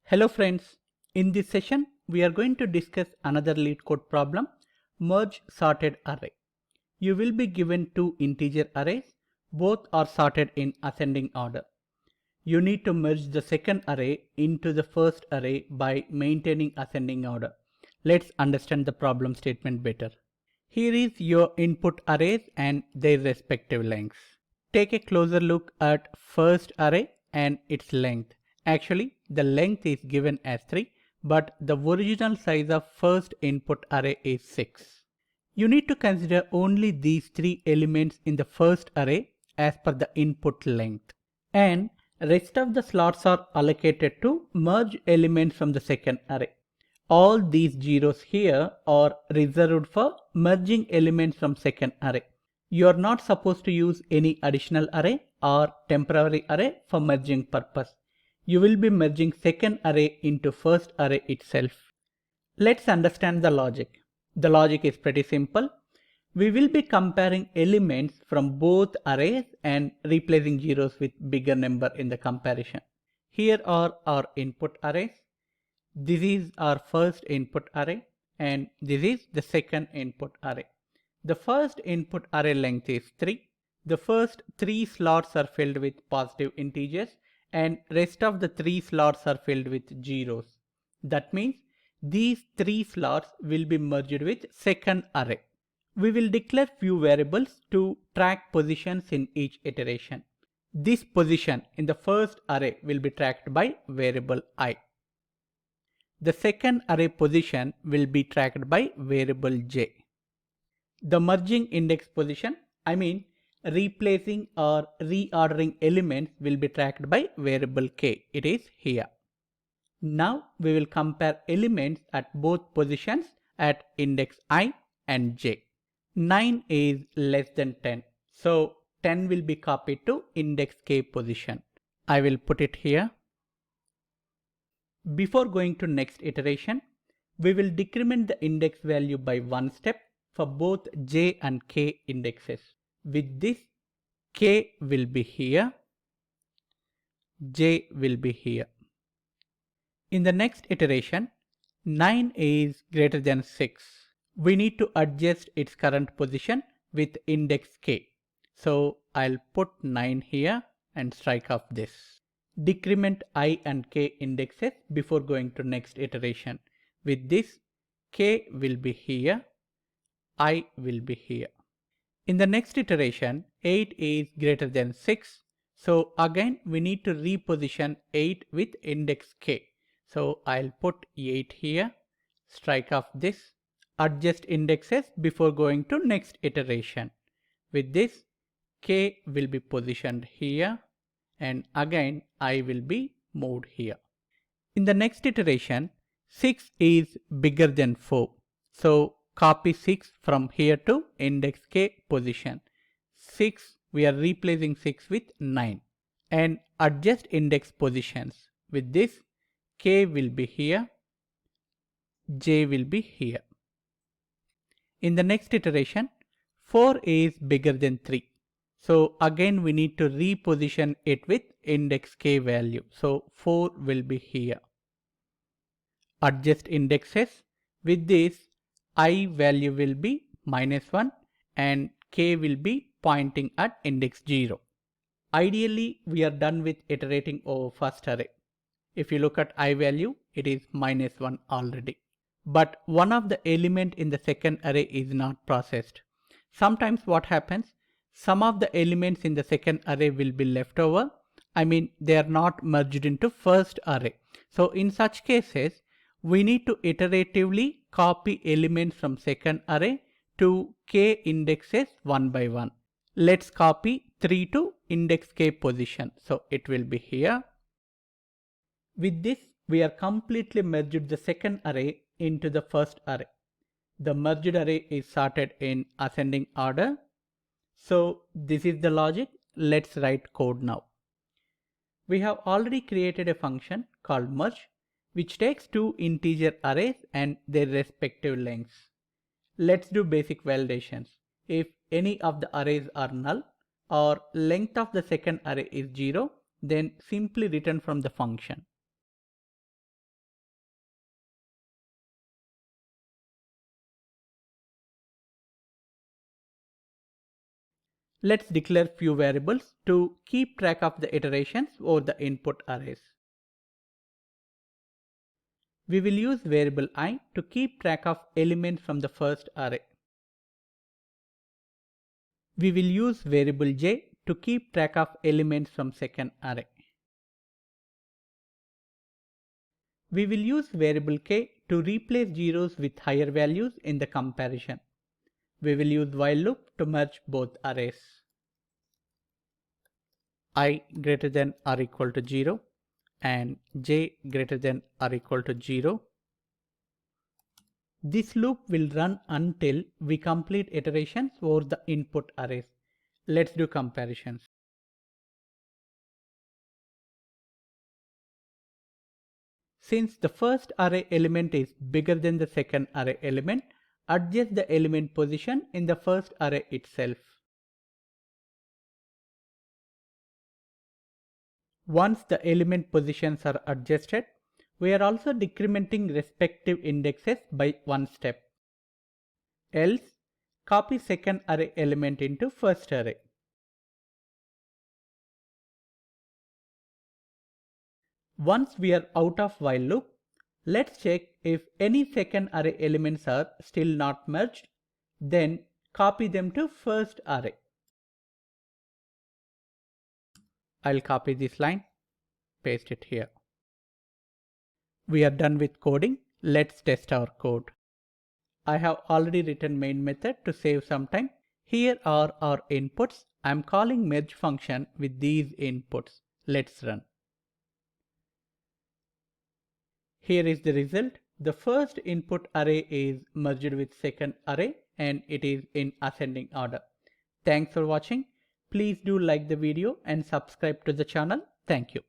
Hello friends, in this session we are going to discuss another LeetCode problem, merge sorted array. You will be given two integer arrays, both are sorted in ascending order. You need to merge the second array into the first array by maintaining ascending order. Let's understand the problem statement better. Here is your input arrays and their respective lengths. Take a closer look at first array and its length. Actually, the length is given as 3, but the original size of first input array is 6. You need to consider only these 3 elements in the first array as per the input length. And rest of the slots are allocated to merge elements from the second array. All these zeros here are reserved for merging elements from second array. You are not supposed to use any additional array or temporary array for merging purpose. You will be merging second array into first array itself. Let's understand the logic. The logic is pretty simple. We will be comparing elements from both arrays and replacing zeros with bigger number in the comparison. Here are our input arrays. This is our first input array and this is the second input array. The first input array length is 3. The first 3 slots are filled with positive integers and rest of the 3 slots are filled with zeros. That means these 3 slots will be merged with second array. We will declare few variables to track positions in each iteration. This position in the first array will be tracked by variable I. The second array position will be tracked by variable j. The merging index position, replacing or reordering elements, will be tracked by variable k. It is here. Now we will compare elements at both positions at index I and j. 9 is less than 10. So 10 will be copied to index k position. I will put it here. Before going to next iteration, we will decrement the index value by one step for both j and k indexes. With this, k will be here, j will be here. In the next iteration, 9 is greater than 6. We need to adjust its current position with index k. So I'll put 9 here and strike off this. Decrement I and k indexes before going to next iteration. With this, k will be here, I will be here. In the next iteration, 8 is greater than 6. So again we need to reposition 8 with index k. So I'll put 8 here, strike off this, adjust indexes before going to next iteration. With this, k will be positioned here and again I will be moved here. In the next iteration, 6 is bigger than 4. So copy 6 from here to index k position. 6, we are replacing 6 with 9 and adjust index positions. With this, k will be here, j will be here. In the next iteration, 4 is bigger than 3. So again we need to reposition it with index k value. So 4 will be here. Adjust indexes. With this, I value will be -1 and k will be pointing at index 0. Ideally, we are done with iterating over first array. If you look at I value, it is -1 already. But one of the element in the second array is not processed. Sometimes what happens, some of the elements in the second array will be left over. They are not merged into first array. So in such cases, we need to iteratively copy elements from second array to k indexes one by one. Let's copy 3 to index k position. So it will be here. With this, we are completely merged the second array into the first array. The merged array is sorted in ascending order. So this is the logic. Let's write code now. We have already created a function called merge, which takes two integer arrays and their respective lengths. Let's do basic validations. If any of the arrays are null or length of the second array is 0, then simply return from the function. Let's declare few variables to keep track of the iterations over the input arrays. We will use variable I to keep track of elements from the first array. We will use variable j to keep track of elements from second array. We will use variable k to replace zeros with higher values in the comparison. We will use while loop to merge both arrays. I greater than or equal to 0 and j greater than or equal to 0. This loop will run until we complete iterations over the input arrays. Let's do comparisons. Since the first array element is bigger than the second array element, adjust the element position in the first array itself. Once the element positions are adjusted, we are also decrementing respective indexes by one step. Else, copy second array element into first array. Once we are out of while loop, let's check if any second array elements are still not merged, then copy them to first array. I'll copy this line, paste it here. We are done with coding. Let's test our code. I have already written main method to save some time. Here are our inputs. I'm calling merge function with these inputs. Let's run. Here is the result. The first input array is merged with second array and it is in ascending order. Thanks for watching. Please do like the video and subscribe to the channel. Thank you.